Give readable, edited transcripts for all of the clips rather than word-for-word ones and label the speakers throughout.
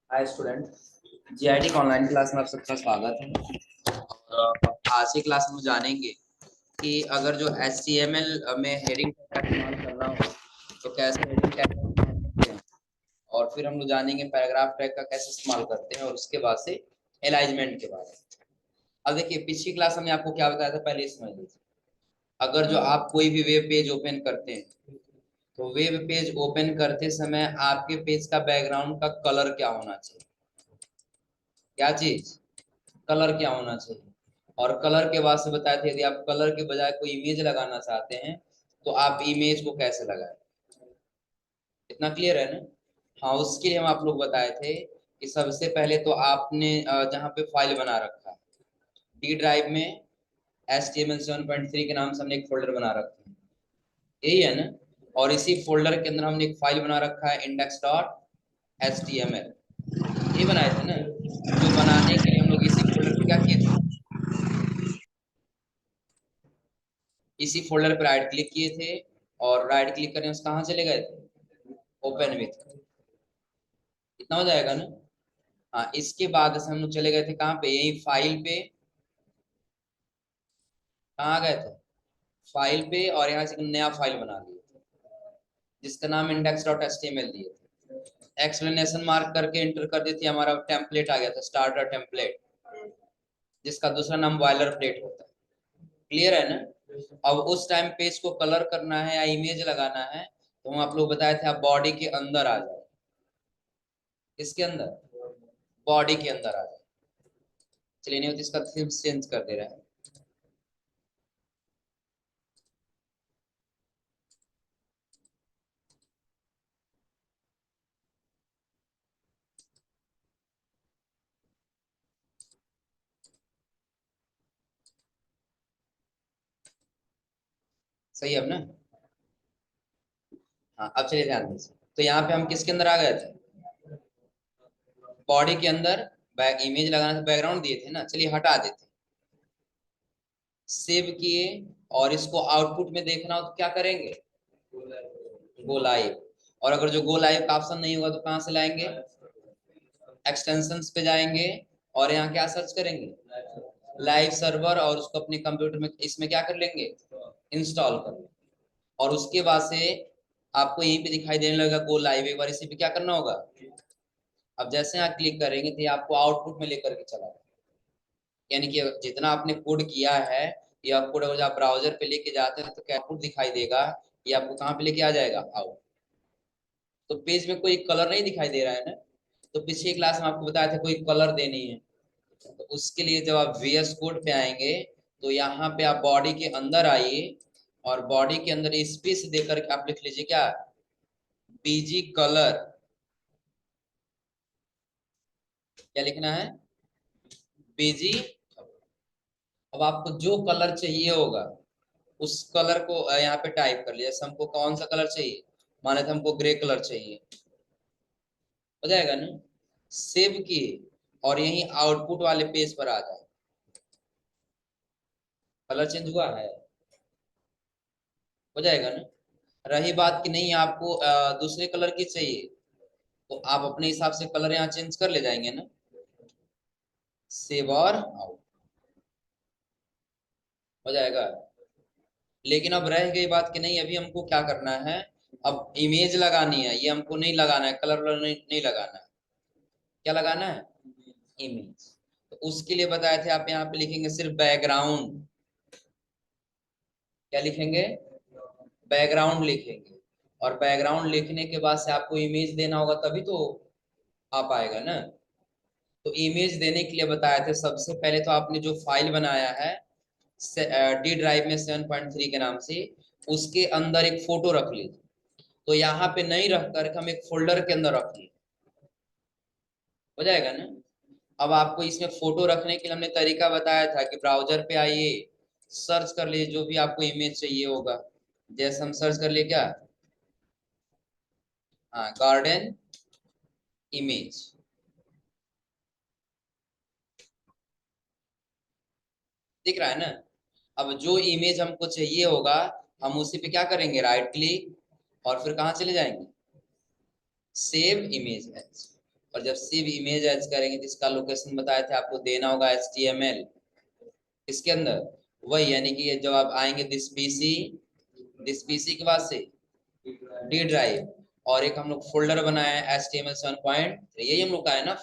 Speaker 1: Hi student. GIT का online class में आप सबका स्वागत है। और आज की क्लास में जानेंगे कि अगर जो HTML में हेडिंग टैग का इस्तेमाल करना हो तो कैसे हेडिंग टैग का इस्तेमाल करते हैं, और फिर हम लोग जानेंगे पैराग्राफ टैग का कैसे इस्तेमाल करते हैं, और उसके बाद से अलाइनमेंट के बारे में। अब देखिए, पिछली क्लास हमने आपको क्या बताया था, पहले समझ लीजिए। अगर जो आप कोई भी वेब पेज ओपन करते हैं तो वेब पेज ओपन करते समय आपके पेज का बैकग्राउंड का कलर क्या होना चाहिए? क्या चीज? कलर क्या होना चाहिए। और कलर के बाद से बताए थे, यदि आप कलर के बजाय कोई इमेज लगाना चाहते हैं तो आप इमेज को कैसे लगाएं। इतना क्लियर है ना? हाँ, उसके लिए हम आप लोग बताए थे कि सबसे पहले तो आपने जहाँ पे फाइल बना रखा है डी ड्राइव में HTML 7.3 के नाम से हमने एक फोल्डर बना रखा है, यही है ना? और इसी फोल्डर के अंदर हमने एक फाइल बना रखा है index.html, ये बनाए थे ना? तो बनाने के लिए हम लोग इसी फोल्डर पे क्या किए थे, इसी फोल्डर पर राइट क्लिक किए थे, और राइट क्लिक करने से कहाँ चले गए थे, ओपन विथ। इतना हो जाएगा ना? हाँ, इसके बाद से हम लोग चले गए थे कहाँ पे, यही फाइल पे। कहाँ गए थे? फाइल पे, और यहाँ से एक नया फाइल बना लिए थे जिसका नाम index.html दिए थे। एक्सप्लेनेशन मार्क करके एंटर कर दी थी, हमारा टेम्पलेट आ गया था, स्टार्टर टेम्पलेट, जिसका दूसरा नाम बॉयलर प्लेट होता है। क्लियर है ना? अब उस टाइम पेज को कलर करना है या इमेज लगाना है तो हम आप लोग बताए थे, आप बॉडी के अंदर आ जाए। इसके अंदर, बॉडी के अंदर आ जाए। चलिए, नहीं होती इसका थीम चेंज कर दे रहा है। सही है अब ना? हाँ, अब चलिए ध्यान दीजिए। तो यहाँ पे हम किसके अंदर आ गए थे, बॉडी के अंदर। बैक इमेज लगाना था, बैकग्राउंड दिए थे ना, चलिए हटा देते। सेव किए, और इसको आउटपुट में देखना हो तो क्या करेंगे, गो लाइव। और अगर जो गो लाइव का ऑप्शन नहीं होगा तो कहाँ से लाएंगे, एक्सटेंशंस पे जाएंगे, और यहाँ क्या सर्च करेंगे, लाइव सर्वर, और उसको अपने कंप्यूटर में इसमें क्या कर लेंगे, इंस्टॉल कर लेंगे। और उसके बाद से आपको यहीं पे दिखाई देने लगा गो लाइव। एक बार इसी पे क्या करना होगा, अब जैसे यहाँ क्लिक करेंगे तो ये आपको आउटपुट में लेकर के चला जाएगा। यानी कि जितना आपने कोड किया है, ये आप कोड अगर आप ब्राउजर पे लेके जाते हैं तो क्या आउटपुट दिखाई देगा, ये आपको कहाँ पे लेके आ जाएगा, आउट। तो पेज में कोई कलर नहीं दिखाई दे रहा है ना? तो पिछली क्लास में आपको बताया था कोई कलर देनी है। तो उसके लिए जब आप VS कोड पे आएंगे तो यहाँ पे आप बॉडी के अंदर आइए, और बॉडी के अंदर स्पेस देकर के आप लिख लीजिए क्या, BG कलर। क्या लिखना है, BG। अब आपको जो कलर चाहिए होगा उस कलर को यहाँ पे टाइप कर लिया। जैसे हमको कौन सा कलर चाहिए, माने तो हमको ग्रे कलर चाहिए, हो जाएगा ना? सेव किए, और यही आउटपुट वाले पेज पर आ जाए। कलर चेंज हुआ है, हो जाएगा ना? रही बात कि नहीं आपको दूसरे कलर की चाहिए, तो आप अपने हिसाब से कलर यहाँ चेंज कर ले जाएंगे ना, सेव और आउट, हो जाएगा। लेकिन अब रह गई बात कि नहीं, अभी हमको क्या करना है, अब इमेज लगानी है, ये हमको नहीं लगाना है, कलर वलर नहीं लगाना है। क्या लगाना है, इमेज। तो उसके लिए बताए थे, आप यहाँ पे लिखेंगे सिर्फ बैकग्राउंड। क्या लिखेंगे, बैकग्राउंड लिखेंगे। और बैकग्राउंड लिखने के बाद से आपको इमेज देना होगा, तभी तो आ पाएगा ना? तो इमेज देने के लिए बताए थे, सबसे पहले तो आपने जो फाइल बनाया है डी ड्राइव में 7.3 के नाम से, उसके अंदर एक फोटो रख लीजिए। तो यहाँ पे नहीं रख कर हम एक फोल्डर के अंदर रख लिए, हो जाएगा ना? अब आपको इसमें फोटो रखने के लिए हमने तरीका बताया था कि ब्राउजर पे आइए, सर्च कर लिए जो भी आपको इमेज चाहिए होगा। जैसे हम सर्च कर लिए क्या, हाँ, गार्डन इमेज। दिख रहा है ना? अब जो इमेज हमको चाहिए होगा, हम उसी पे क्या करेंगे, राइट क्लिक, और फिर कहाँ चले जाएंगे, सेव इमेज एज। और जब सेव इमेज एज करेंगे तो इसका लोकेशन बताए थे आपको, देना होगा HTML इसके अंदर वही, यानी कि जब आप आएंगे दिस पीसी के बाद से डी ड्राइव, और एक हम लोग फोल्डर बनाए हैं HTML 7.3, यही हम लोग का है ना।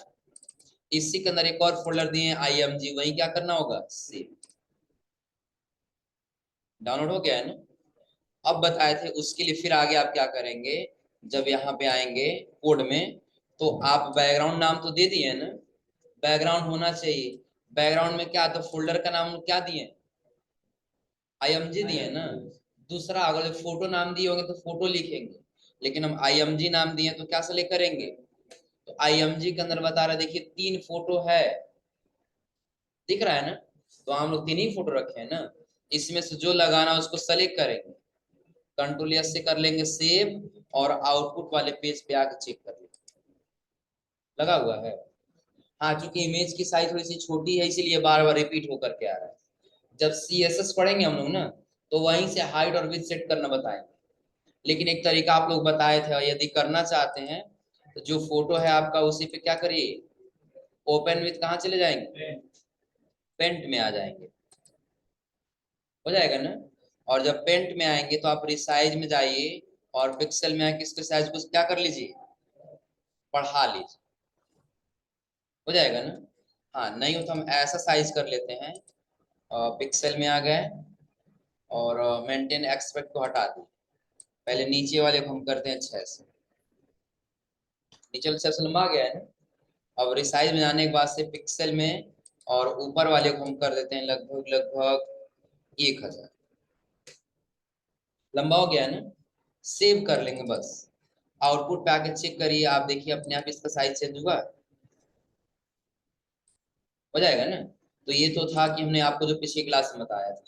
Speaker 1: इसी के अंदर एक और फोल्डर दिए हैं IMG, वही क्या करना होगा, सेव। डाउनलोड हो गया है ना। अब बताए थे उसके लिए फिर आगे आप क्या करेंगे, जब यहाँ पे आएंगे कोड में, तो आप बैकग्राउंड नाम तो दे दिए ना, बैकग्राउंड होना चाहिए। बैकग्राउंड में क्या, तो फोल्डर का नाम क्या दिए, IMG दिए ना। दूसरा अगर जो फोटो नाम दिए होंगे तो फोटो लिखेंगे, लेकिन हम IMG नाम दिए तो क्या सेलेक्ट करेंगे, तो IMG के अंदर बता रहे देखिए 3 फोटो है, दिख रहा है ना। तो हम लोग 3 ही फोटो रखे हैं ना, इसमें से जो लगाना उसको सेलेक्ट करेंगे, कंट्रोल S से कर लेंगे सेव, और आउटपुट वाले पेज पे आके चेक कर लेंगे, लगा हुआ है। हाँ, क्योंकि इमेज की साइज थोड़ी सी छोटी है इसीलिए बार बार रिपीट होकर के आ रहा है। जब CSS पढ़ेंगे हम लोग ना, तो वहीं से हाइट और विड्थ सेट करना बताएंगे। लेकिन एक तरीका आप लोग बताए थे, यदि करना चाहते हैं तो जो फोटो है आपका उसी पे क्या करिए, ओपन विथ कहाँ चले जाएंगे, पेंट में आ जाएंगे, हो जाएगा ना। और जब पेंट में आएंगे तो आप रिसाइज में जाइए, और पिक्सल में आके इसके साइज को क्या कर लीजिए, बढ़ा लीजिए, हो जाएगा ना। हाँ, नहीं हो तो हम ऐसा साइज कर लेते हैं, पिक्सल में आ गए, और मेंटेन एक्सपेक्ट को हटा दिए, पहले नीचे वाले को हम करते हैं 6 से, नीचे वाले 6 से लंबा आ गया है ना। अब रिसाइज में जाने के बाद से पिक्सल में, और ऊपर वाले को हम कर देते हैं लगभग लगभग 1000, लंबा हो गया है ना। सेव कर लेंगे बस, आउटपुट पे आके चेक करिए, आप देखिए अपने आप इसका साइज चेंज हुआ, हो जाएगा ना। तो ये तो था कि हमने आपको जो पिछली क्लास में बताया था।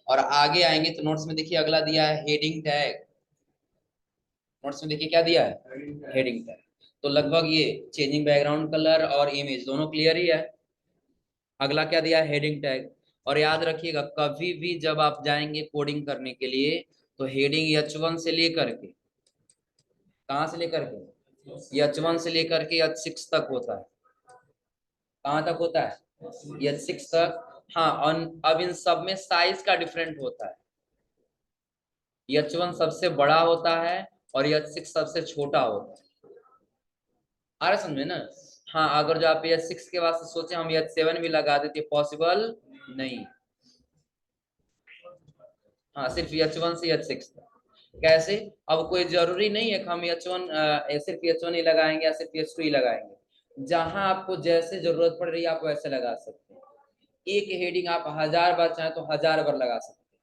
Speaker 1: और आगे आएंगे तो नोट्स में देखिए अगला दिया है हेडिंग टैग, नोट्स में देखिए क्या दिया है, हेडिंग टैग। तो लगभग ये चेंजिंग बैकग्राउंड कलर और इमेज दोनों क्लियर ही है। अगला क्या दिया है, हेडिंग टैग। और याद रखिएगा कभी भी जब आप जाएंगे कोडिंग करने के लिए, तो हेडिंग H1 से लेकर के, कहाँ से लेकर के, H1 से लेकर के H6 तक होता है। कहाँ तक होता है, H6 तक। हाँ, अब इन सब में साइज का डिफरेंट होता है, H1 सबसे बड़ा होता है और H6 सबसे छोटा होता है। आ रहा समझे ना। हाँ, अगर जो आप H6 के वास्ते सोचे हम H7 भी लगा देते, पॉसिबल नहीं। हाँ, सिर्फ H1 से H6 तक। कैसे, अब कोई जरूरी नहीं है कि हम सिर्फ H1 ही लगाएंगे या सिर्फ H2 ही लगाएंगे, जहां आपको जैसे जरूरत पड़ रही है आप वैसे लगा सकते हैं। एक हेडिंग आप 1000 बार चाहे तो 1000 बार लगा सकते हैं,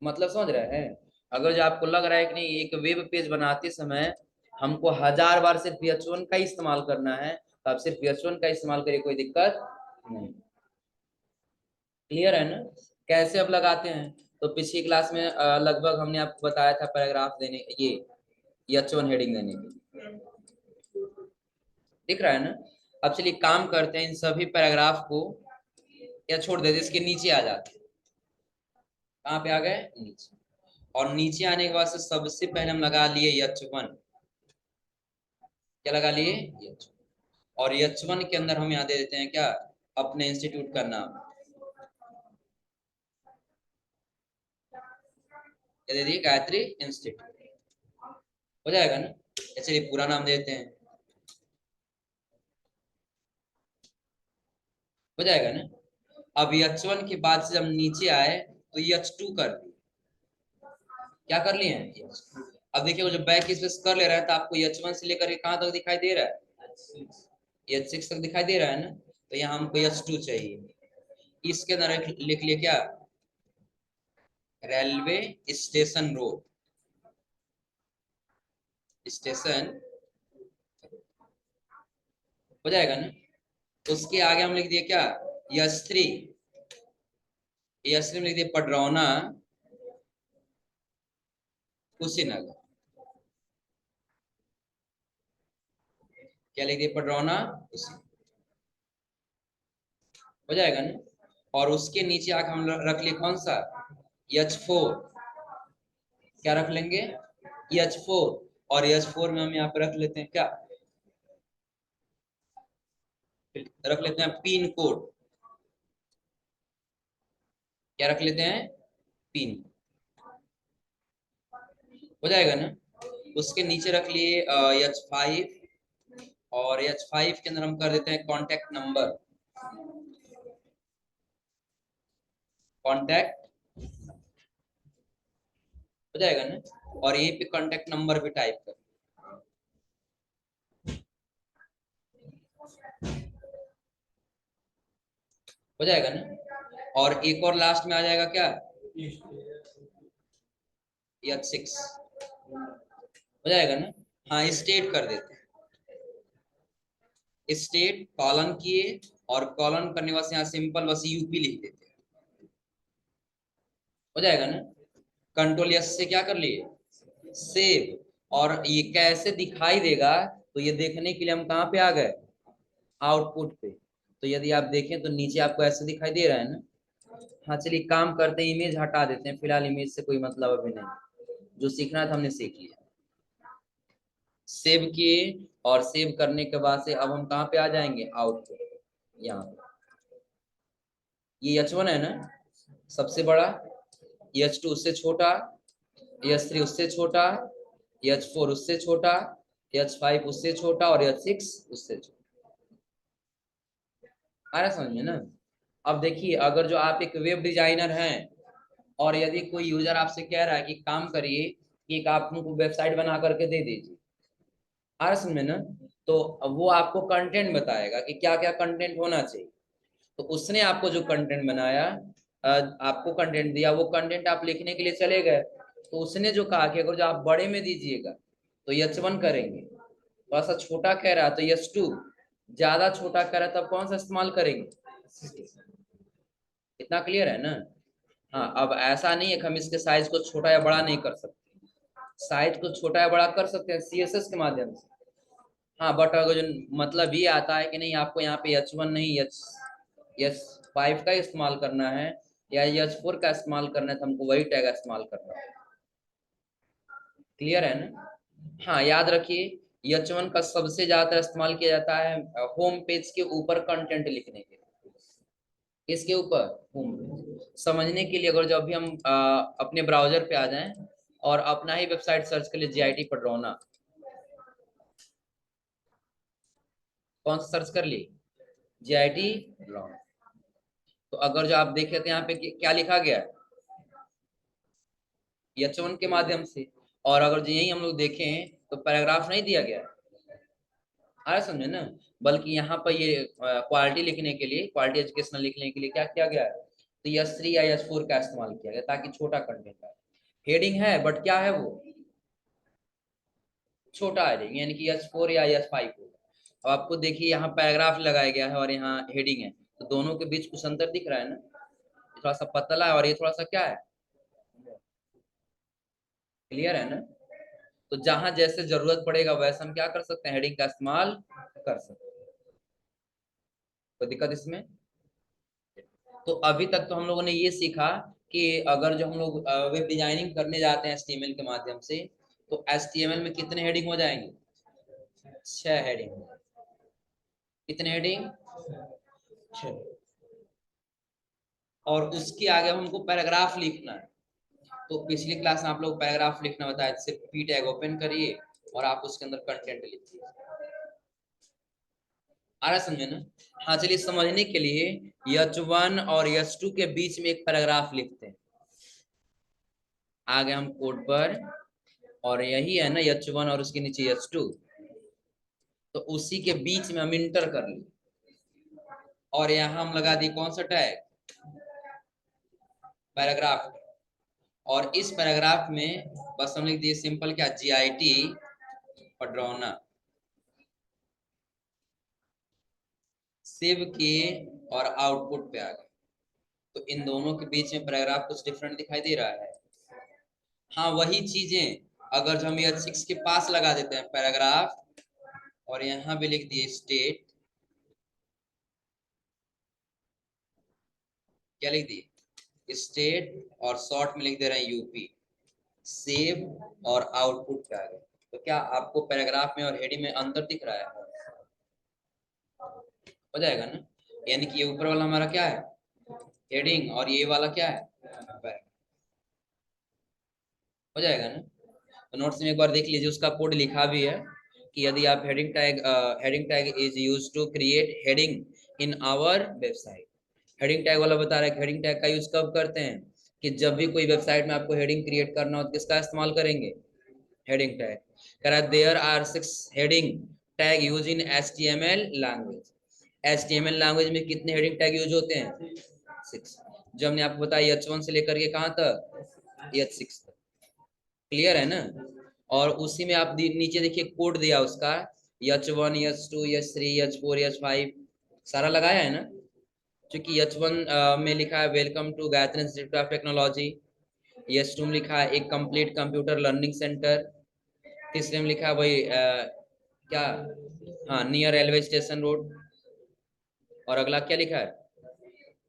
Speaker 1: मतलब समझ रहे हैं। अगर जो आपको लग रहा है कि नहीं एक वेब पेज बनाते समय हमको 1000 बार सिर्फ H1 का इस्तेमाल करना है, तो आप सिर्फ H1 का इस्तेमाल करिए, कोई दिक्कत नहीं। क्लियर है ना। कैसे अब लगाते हैं, तो पिछली क्लास में लगभग हमने आपको बताया था पैराग्राफ देने, ये H1 हेडिंग देने के, दिख रहा है ना। अब चलिए काम करते हैं, इन सभी पैराग्राफ को या छोड़ देते, इसके नीचे आ जाते हैं। कहाँ पे आ गए, नीचे। और नीचे आने के बाद से सबसे पहले हम लगा लिए H1, क्या लगा लिए, H1। और H1 के अंदर हम यहाँ दे देते हैं क्या, अपने इंस्टीट्यूट का नाम, क्या दे दिए, गायत्री इंस्टीट्यूट, हो जाएगा ना। चलिए पूरा नाम देते हैं, हो जाएगा ना। अब H1 के बाद से जब नीचे आए तो H2 कर दिए, क्या कर लिए हैं, अब देखिए वो जो बैक स्पेस कर ले रहा है तो आपको H1 से लेकर के कहाँ तक दिखाई दे रहा है, H6 तक दिखाई दे रहा है ना। तो यहाँ हमको H2 चाहिए, इसके अंदर लिख लिए क्या, रेलवे स्टेशन रोड, स्टेशन, हो जाएगा ना। उसके आगे हम लिख दिए क्या, H3, H3 में लिख दिए पडरौना कुशीनगर, क्या लिख दिए, पडरौना कुशीनगर, हो जाएगा ना। और उसके नीचे आके हम रख लिए कौन सा, H4, क्या रख लेंगे, H4। और H4 में हम यहाँ पे रख लेते हैं क्या, रख लेते हैं पिन कोड, क्या रख लेते हैं, पिन, हो जाएगा ना। उसके नीचे रख लिए H5, और H5 के अंदर हम कर देते हैं कॉन्टेक्ट नंबर, कॉन्टेक्ट, हो जाएगा ना। और यहीं पे कॉन्टेक्ट नंबर भी टाइप कर, हो जाएगा ना। और एक और लास्ट में आ जाएगा क्या, H6, हो जाएगा ना। हाँ स्टेट कर देते हैं, स्टेट कॉलन किए, और कॉलन करने वाले यहाँ सिंपल बस यूपी लिख देते हैं, हो जाएगा ना। कंट्रोल एस से क्या कर लिए, सेव। और ये कैसे दिखाई देगा, तो ये देखने के लिए हम कहाँ पे आ गए, आउटपुट पे। तो यदि आप देखें तो नीचे आपको ऐसे दिखाई दे रहा है ना। हाँ चलिए काम करते हैं, इमेज हटा देते हैं, फिलहाल इमेज से कोई मतलब अभी नहीं, जो सीखना था हमने सीख लिया। सेव किए, और सेव करने के बाद से अब हम कहाँ पे आ जाएंगे, आउटपुट, यहाँ पे। ये H1 है ना सबसे बड़ा, H2 उससे छोटा, H3 उससे छोटा, H4 उससे छोटा, H5 उससे छोटा, और H6 उससे छोटा। आ रहा समझ में ना। अब देखिए अगर जो आप एक वेब डिजाइनर हैं, और यदि कोई यूजर आपसे कह रहा है कि काम करिए कि एक आप हमको वेबसाइट बना करके दे दीजिए, आ रहा समझ में ना। तो वो आपको कंटेंट बताएगा कि क्या क्या कंटेंट होना चाहिए। तो उसने आपको जो कंटेंट बनाया, आपको कंटेंट दिया, वो कंटेंट आप लिखने के लिए चले गए, तो उसने जो कहा कि अगर जो आप बड़े में दीजिएगा तो H1 करेंगे, थोड़ा सा छोटा कह रहा है तो H2, ज्यादा छोटा कह रहा है तब कौन सा इस्तेमाल करेंगे। इतना क्लियर है ना। हाँ अब ऐसा नहीं है कि हम इसके साइज को छोटा या बड़ा नहीं कर सकते, साइज को छोटा या बड़ा कर सकते हैं CSS के माध्यम से। हाँ बट अगर जो मतलब ये आता है कि नहीं आपको यहाँ पे H1 नहीं H5 का इस्तेमाल करना है, या H4 का इस्तेमाल करना है, तो हमको वही टैग इस्तेमाल करना है। क्लियर है ना। हाँ याद रखिए H1 का सबसे ज्यादा इस्तेमाल किया जाता है होम पेज के ऊपर कंटेंट लिखने के लिए। इसके ऊपर होम पेज समझने के लिए, अगर जब भी हम अपने ब्राउजर पे आ जाएं और अपना ही वेबसाइट सर्च कर लिए, JIT पडरौना, कौन सा सर्च कर लिए, JIT पडरौना। तो अगर जो आप देखे तो यहाँ पे क्या लिखा गया है, H1 के माध्यम से। और अगर जो यही हम लोग देखें तो पैराग्राफ नहीं दिया गया है, आ रहा समझे ना। बल्कि यहाँ पर ये क्वालिटी लिखने के लिए, क्वालिटी एजुकेशनल लिखने के लिए क्या किया गया है, तो H3 या H4 का इस्तेमाल किया गया ताकि छोटा कंटेंट आए। हेडिंग है बट क्या है वो, छोटा हेडिंग, यानी कि H4 या H5 होगा। अब आपको देखिए यहाँ पैराग्राफ लगाया गया है और यहाँ हेडिंग है, तो दोनों के बीच कुछ अंतर दिख रहा है ना। थोड़ा सा पतला है और ये थोड़ा सा क्या है, क्लियर है ना। तो जहां जैसे जरूरत पड़ेगा वैसे हम क्या कर सकते हैं, हेडिंग का इस्तेमाल कर सकते हैं, कोई दिक्कत इसमें। तो अभी तक तो हम लोगों ने ये सीखा कि अगर जो हम लोग वेब डिजाइनिंग करने जाते हैं HTML के माध्यम से, तो HTML में कितने हेडिंग हो जाएंगे, 6 हेडिंग। कितने हेडिंग, 6। और उसके आगे हमको पैराग्राफ लिखना है। तो पिछली क्लास में आप लोग पैराग्राफ लिखना बताया, सिर्फ p टैग ओपन करिए और आप उसके अंदर कंटेंट लिखिए। आ रहा समझे ना। हाँ चलिए समझने के लिए H1 और H2 के बीच में एक पैराग्राफ लिखते हैं। आ गए हम कोड पर, और यही है ना H1 और उसके नीचे H2, तो उसी के बीच में हम इंटर कर लिए, और यहाँ हम लगा दिए कौन सा टैग, पैराग्राफ। और इस पैराग्राफ में बस हम लिख दिए सिंपल क्या, JIT पडरौना। सेव किए और आउटपुट पे आ गए, तो इन दोनों के बीच में पैराग्राफ कुछ डिफरेंट दिखाई दे रहा है। हाँ वही चीजें अगर जो हम H6 के पास लगा देते हैं पैराग्राफ, और यहाँ भी लिख दिए स्टेट, क्या लिख दिए स्टेट, और शॉर्ट में लिख दे रहे हैं यूपी, सेव और आउटपुट पे आ गए। तो क्या आपको पैराग्राफ में और हेडिंग में अंतर दिख रहा है, हो हो जाएगा ना। यानी कि ये ऊपर वाला हमारा क्या है, हेडिंग, और ये वाला क्या है, पैराग्राफ। हो जाएगा ना। तो नोट्स में एक बार देख लीजिए, उसका कोड लिखा भी है कि यदि आप heading tag is use to create heading in our website. Heading tag वाला बता रहा है कि हेडिंग टैग का यूज कब करते हैं, कि जब भी कोई वेबसाइट में आपको हेडिंग क्रिएट करना हो तो किसका इस्तेमाल करेंगे, हेडिंग टैग। कह रहा है there are 6 heading tag use in HTML language. HTML language में कितने हेडिंग टैग यूज होते हैं, 6। जो हमने आपको बताया H1 से लेकर के कहां तक, H6 तक। क्लियर है ना। और उसी में आप नीचे देखिए कोड दिया उसका, H1 H2 H3 H4 H5 सारा लगाया है ना। क्योंकि H1 में लिखा है welcome to Gayatri Institute of Technology, H2 में लिखा है एक कंप्लीट कंप्यूटर लर्निंग सेंटर, तीसरे में लिखा है वही क्या, हाँ, नियर रेलवे स्टेशन रोड। और अगला क्या लिखा है,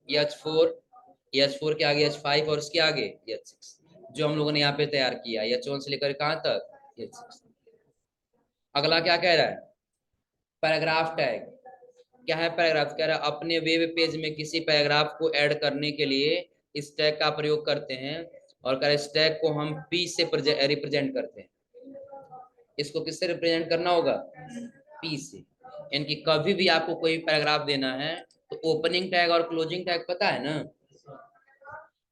Speaker 1: H4, H4 के आगे H5 और उसके आगे H6, जो हम लोगों ने यहाँ पे तैयार किया, H1 से लेकर कहाँ तक, H6। अगला क्या कह रहा है, पैराग्राफ टैग। क्या है पैराग्राफ, कह रहा है अपने वेब पेज में किसी पैराग्राफ को ऐड करने के लिए इस टैग का प्रयोग करते हैं, और कह रहा है इस टैग को हम P से रिप्रेजेंट करते हैं। इसको किससे रिप्रेजेंट करना होगा, P से। यानी कि कभी भी आपको कोई पैराग्राफ देना है तो ओपनिंग टैग और क्लोजिंग टैग पता है ना।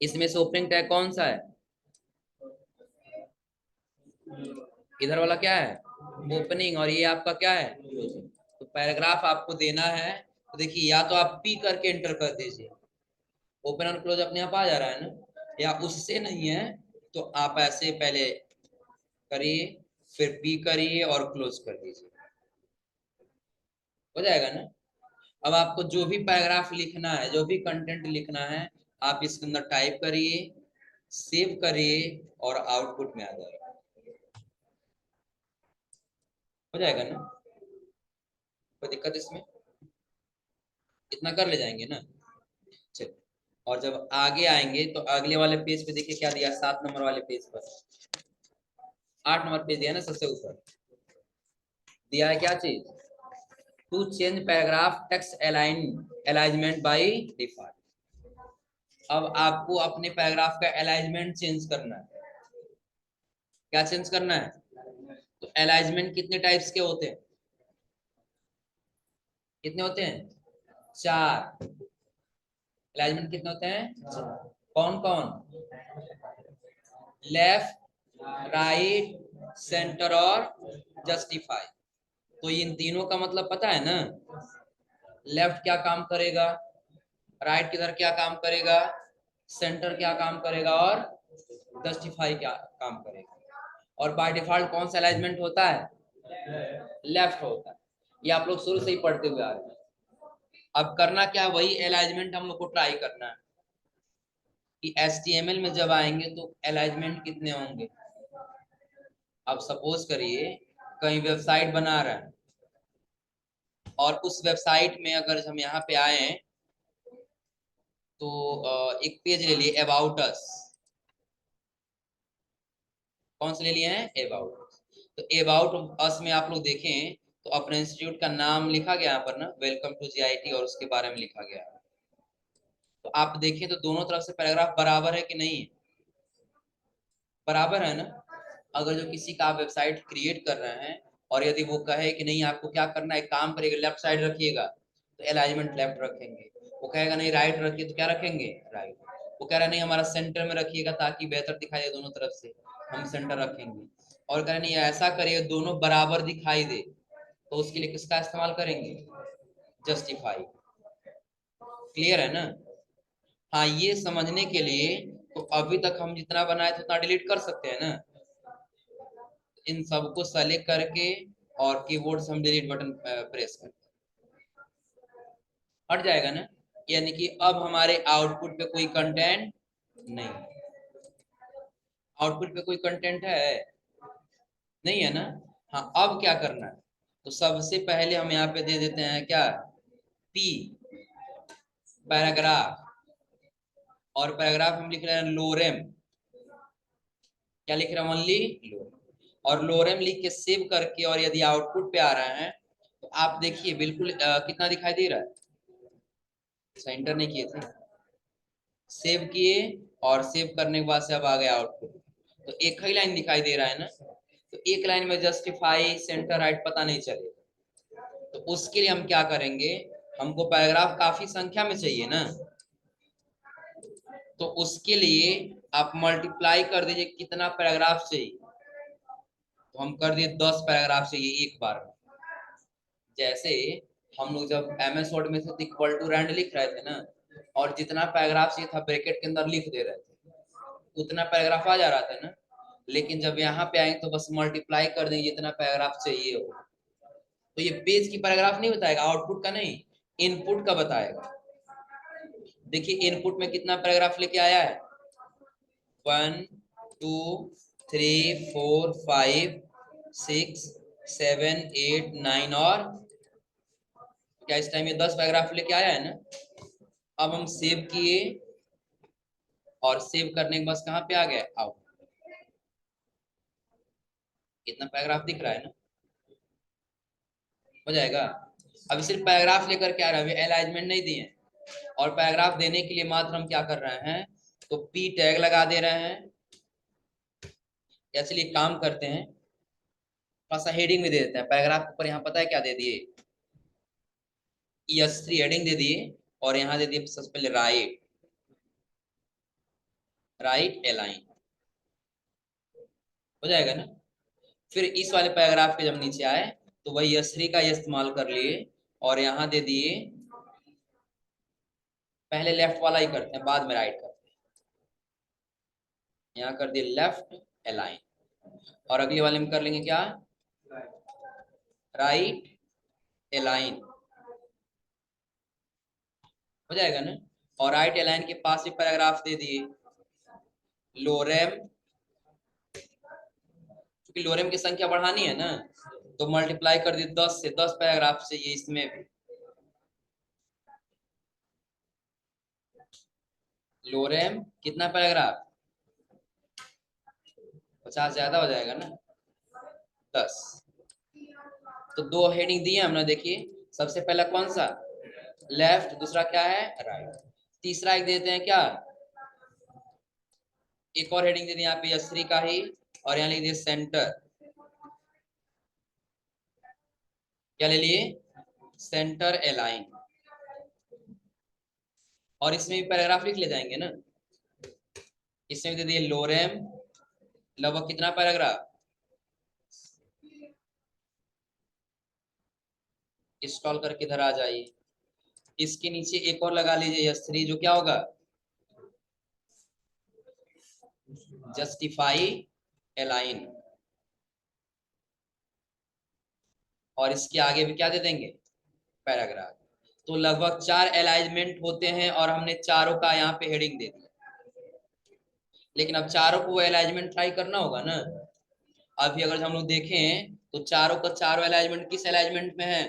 Speaker 1: इसमें से ओपनिंग टैग कौन सा है, इधर वाला क्या है, ओपनिंग, और ये आपका क्या है, क्लोजिंग। तो पैराग्राफ आपको देना है तो देखिए, या तो आप P करके एंटर कर दीजिए, ओपन और क्लोज अपने आप आ जा रहा है ना, या उससे नहीं है तो आप ऐसे पहले करिए, फिर P करिए और क्लोज कर दीजिए, हो जाएगा ना। अब आपको जो भी पैराग्राफ लिखना है, जो भी कंटेंट लिखना है, आप इसके अंदर टाइप करिए, सेव करिए और आउटपुट में आ जाएगा, हो जाएगा ना। कोई दिक्कत इसमें, इतना कर ले जाएंगे ना। चलिए, और जब आगे आएंगे तो अगले वाले पेज पे देखिए क्या दिया, 7 नंबर वाले पेज पर, 8 नंबर पेज दिया ना, सबसे ऊपर दिया है क्या चीज, to change paragraph text alignment by default. अब आपको अपने पैराग्राफ का अलाइनमेंट चेंज करना है। क्या चेंज करना है, तो अलाइनमेंट कितने टाइप्स के होते हैं, कितने होते हैं, 4। अलाइनमेंट कितने होते हैं, कौन कौन, लेफ्ट, राइट, सेंटर और जस्टिफाई। तो इन तीनों का मतलब पता है ना, लेफ्ट क्या काम करेगा, राइट किधर क्या काम करेगा, सेंटर क्या काम करेगा, और जस्टिफाई क्या काम करेगा। और बाय डिफॉल्ट कौन सा अलाइनमेंट होता है, लेफ्ट होता है। ये आप लोग शुरू से ही पढ़ते हुए आ रहे हैं। अब करना क्या, वही अलाइनमेंट हम लोग को ट्राई करना है कि HTML में जब आएंगे तो अलाइनमेंट कितने होंगे। अब सपोज करिए कहीं वेबसाइट बना रहा है, और उस वेबसाइट में अगर हम यहाँ पे आए हैं तो एक पेज ले लिए अबाउट अस, कौन से ले लिए हैं, अबाउट। तो अबाउट अस में आप लोग देखें तो अपने इंस्टीट्यूट का नाम लिखा गया यहाँ पर ना, वेलकम टू JIT, और उसके बारे में लिखा गया है। तो आप देखें तो दोनों तरफ से पैराग्राफ बराबर है कि नहीं है, बराबर है ना। अगर जो किसी का आप वेबसाइट क्रिएट कर रहे हैं और यदि वो कहे कि नहीं आपको क्या करना है, काम करिएगा लेफ्ट साइड रखिएगा, तो अलाइनमेंट लेफ्ट रखेंगे। वो कहेगा नहीं राइट रखिए, तो क्या रखेंगे, राइट। वो कह रहा नहीं हमारा सेंटर में रखिएगा ताकि बेहतर दिखाई दे दोनों तरफ से, हम सेंटर रखेंगे। और कह रहे नहीं ऐसा करिए दोनों बराबर दिखाई दे, तो उसके लिए किसका इस्तेमाल करेंगे, जस्टिफाई। क्लियर है ना। हाँ, ये समझने के लिए तो अभी तक हम जितना बनाए थे उतना डिलीट कर सकते हैं ना। इन सबको सेलेक्ट करके और कीबोर्ड से हम डिलीट बटन प्रेस करते हट जाएगा ना। यानी कि अब हमारे आउटपुट पे कोई कंटेंट नहीं, आउटपुट पे कोई कंटेंट है नहीं है ना। हाँ, अब क्या करना है, तो सबसे पहले हम यहाँ पे दे देते हैं क्या, P, पैराग्राफ। और पैराग्राफ हम लिख रहे हैं लोरेम, क्या लिख रहे हैं, ओनली लोरेम। और लोरेम लिख के सेव करके, और यदि आउटपुट पे आ रहा है तो आप देखिए बिल्कुल कितना दिखाई दे रहा है, सेंटर नहीं किए थे, सेव किए और सेव करने के बाद से अब आ गया आउटपुट। तो एक ही लाइन दिखाई दे रहा है ना, तो एक लाइन में जस्टिफाई सेंटर राइट पता नहीं चलेगा। तो उसके लिए हम क्या करेंगे, हमको पैराग्राफ काफी संख्या में चाहिए ना, तो उसके लिए आप मल्टीप्लाई कर दीजिए कितना पैराग्राफ चाहिए। तो हम कर दिए 10 पैराग्राफ चाहिए एक बार में। जैसे हम लोग जब MS वर्ड में थे तो इक्वल टू रैंड लिख रहे थे ना, और जितना पैराग्राफ चाहिए था ब्रैकेट के अंदर लिख दे रहे थे, उतना पैराग्राफ आ जा रहा था ना। लेकिन जब यहाँ पे आएंगे तो बस मल्टीप्लाई कर देंगे जितना पैराग्राफ चाहिए हो। तो ये पेज की पैराग्राफ नहीं बताएगा, आउटपुट का नहीं, इनपुट का बताएगा। देखिए इनपुट में कितना पैराग्राफ लेके आया है, 1 2 3 4 5 6 7 8 9 और क्या इस टाइम ये 10 पैराग्राफ लेके आया है ना। अब हम सेव किए और सेव करने के बाद कहाँ पे आ गया, आउट। कितना पैराग्राफ दिख रहा है ना, हो जाएगा। अब सिर्फ पैराग्राफ लेकर के आ रहा है, अलाइनमेंट नहीं दिए। और पैराग्राफ देने के लिए मात्र हम क्या कर रहे हैं, तो पी टैग लगा दे रहे हैं। या चलिए काम करते हैं, थोड़ा सा हेडिंग भी दे देते हैं पैराग्राफ के ऊपर। यहाँ पता है क्या दे दिए, S3 हेडिंग दे दिए, और यहाँ दे दिए सबसे पहले राइट अलाइन, हो जाएगा ना। फिर इस वाले पैराग्राफ के जब नीचे आए तो वही S3 का इस्तेमाल कर लिए, और यहाँ दे दिए, पहले लेफ्ट वाला ही करते हैं बाद में राइट करते हैं। यहाँ कर दिए लेफ्ट अलाइन, और अगले वाले में कर लेंगे क्या, राइट अलाइन, हो जाएगा ना। और राइट अलाइन के पास भी पैराग्राफ दे दिए, लोरेम, क्योंकि लोरेम की संख्या बढ़ानी है ना, तो मल्टीप्लाई कर दिए 10 से, 10 पैराग्राफ से ये इसमें भी। लोरेम कितना पैराग्राफ, 50 ज्यादा हो जाएगा ना, 10। तो दो हेडिंग दिए हमने, देखिए सबसे पहला कौन सा, लेफ्ट, दूसरा क्या है, राइट। तीसरा एक देते हैं क्या, एक और हेडिंग दे दी यहाँ पे S3 का ही, और यहाँ लिख दिए सेंटर। क्या ले लिए, सेंटर अलाइन। और इसमें भी पैराग्राफ लिख ले जाएंगे ना, इसमें भी दे दिए लोरेम, लगभग कितना पैराग्राफ, इंस्टॉल करके इधर आ जाइए। इसके नीचे एक और लगा लीजिए S3, जो क्या होगा, जस्टिफाई अलाइन। और इसके आगे भी क्या दे देंगे, पैराग्राफ। तो लगभग 4 अलाइनमेंट होते हैं, और हमने चारों का यहाँ पे हेडिंग दे दिया। लेकिन अब चारों को अलाइनमेंट ट्राई करना होगा ना। अभी अगर हम लोग देखें तो चारों का चारों अलाइनमेंट किस अलाइनमेंट में है,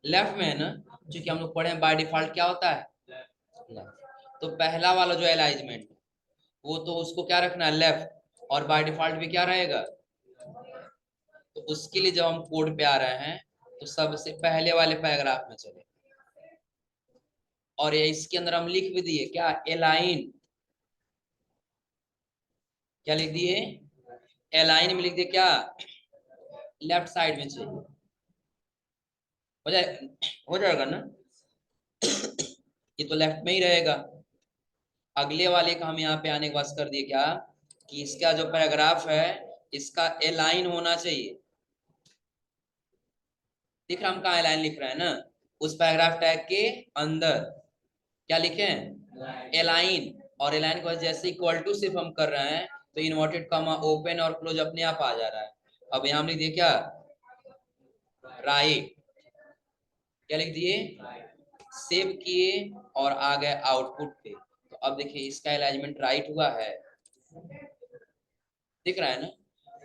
Speaker 1: लेफ्ट में है ना, क्योंकि हम लोग पढ़े हैं बाय डिफॉल्ट क्या होता है, लेफ्ट। तो पहला वाला जो अलाइनमेंट वो तो उसको क्या रखना है, लेफ्ट, और बाय डिफॉल्ट भी क्या रहेगा। तो उसके लिए जब हम कोड पे आ रहे हैं तो सबसे पहले वाले पैराग्राफ में चले, और ये इसके अंदर हम लिख भी दिए क्या, अलाइन। क्या लिख दिए, अलाइन में लिख दिए क्या, लेफ्ट साइड में चाहिए, हो जाए, हो जाएगा ना। ये तो लेफ्ट में ही रहेगा। अगले वाले का हम यहाँ पे आने के बाद कर दिए क्या, कि इसका जो पैराग्राफ है इसका अलाइन होना चाहिए। दिख रहा हम कहाँ अलाइन लिख रहे हैं ना, उस पैराग्राफ टैग के अंदर क्या लिखे हैं, अलाइन। और अलाइन को जैसे इक्वल टू सिर्फ हम कर रहे हैं तो इन्वर्टेड कॉमा ओपन और क्लोज अपने आप आ जा रहा है। अब यहाँ हम लिख दिए क्या, राइट। क्या लिख दिए, सेव किए, और आ गए आउटपुट पे। तो अब देखिए इसका अलाइनमेंट राइट हुआ है, दिख रहा है ना।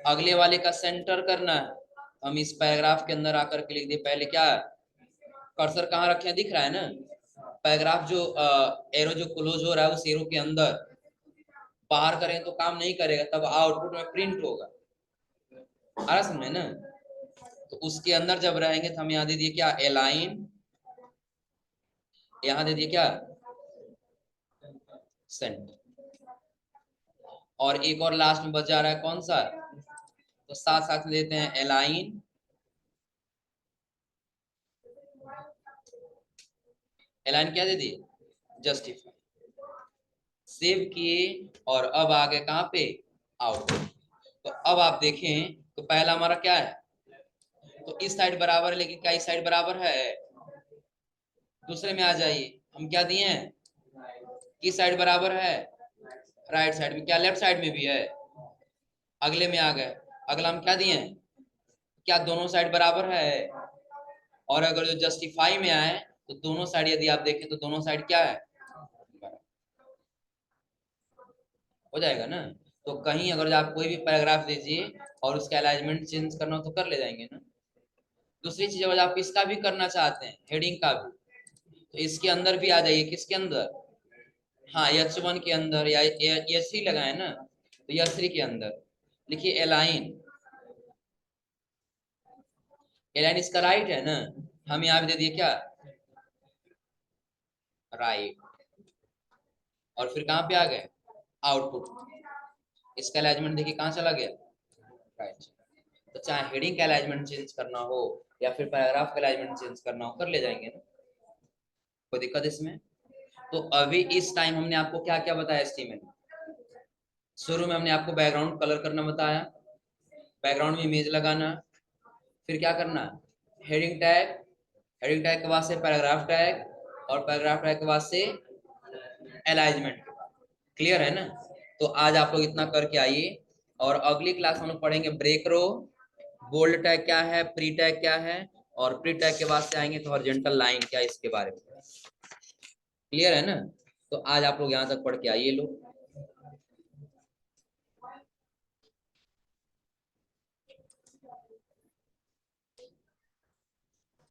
Speaker 1: अगले वाले का सेंटर करना है, हम इस पैराग्राफ के अंदर आकर के लिख दिए, पहले क्या, कर्सर कहाँ रखे हैं दिख रहा है ना, पैराग्राफ जो एरो जो क्लोज हो रहा है उस एरो के अंदर। बाहर करें तो काम नहीं करेगा, तब आउटपुट में प्रिंट होगा, आ रहा समझे ना। तो उसके अंदर जब रहेंगे तो हम यहाँ दे दिए क्या, अलाइन, यहाँ दे दिए क्या, सेंट। और एक और लास्ट में बच जा रहा है कौन सा, तो साथ साथ में देते हैं अलाइन, अलाइन क्या दे दिए, जस्टिफाई। सेव किए और अब आ गए कहाँ पे, आउट। तो अब आप देखें तो पहला हमारा क्या है, तो इस साइड बराबर है, लेकिन क्या इस साइड बराबर है, दूसरे में आ जाइए, हम क्या दिए हैं, किस साइड बराबर है, राइट साइड में, क्या लेफ्ट साइड में भी है, अगले में आ गए, अगला हम क्या दिए हैं, क्या दोनों साइड बराबर है, और अगर जो जस्टिफाई में आए तो दोनों साइड यदि आप देखें तो दोनों साइड क्या है, हो जाएगा ना। तो कहीं अगर आप कोई भी पैराग्राफ दीजिए और उसका अलाइनमेंट चेंज करना हो तो कर ले जाएंगे ना। दूसरी चीज अगर आप इसका भी करना चाहते हैं, हेडिंग का भी, तो इसके अंदर भी आ जाइए, किसके अंदर, हाँ H1 के अंदर, या H3 लगाए ना, तो H3 के अंदर लिखिए अलाइन, अलाइन इसका राइट है ना, हम यहाँ भी दे दिए क्या, राइट। और फिर कहाँ पे आ गए, आउटपुट। इसका अलाइनमेंट देखिए कहाँ चला गया, राइट। तो चाहे हेडिंग का अलाइनमेंट चेंज करना हो या फिर पैराग्राफ का अलाइनमेंट चेंज करना हो, कर ले जाएंगे ना, कोई दिक्कत इसमें। तो अभी इस टाइम हमने आपको क्या क्या बताया एचटीएमएल में, शुरू में हमने आपको बैकग्राउंड कलर करना बताया, बैकग्राउंड में इमेज लगाना, फिर क्या करना, हेडिंग टैग, हेडिंग टैग के बाद से पैराग्राफ टैग, और पैराग्राफ टैग के बाद से अलाइनमेंट। क्लियर है ना। तो आज आप लोग इतना करके आइए, और अगली क्लास हम लोग पढ़ेंगे ब्रेक रो, बोल्ड टैग क्या है, प्री टैग क्या है, और प्री टैग के बाद से आएंगे तो हॉरिजॉन्टल लाइन क्या है, इसके बारे में। क्लियर है ना। तो आज आप लोग यहाँ तक पढ़ के आइए लोग।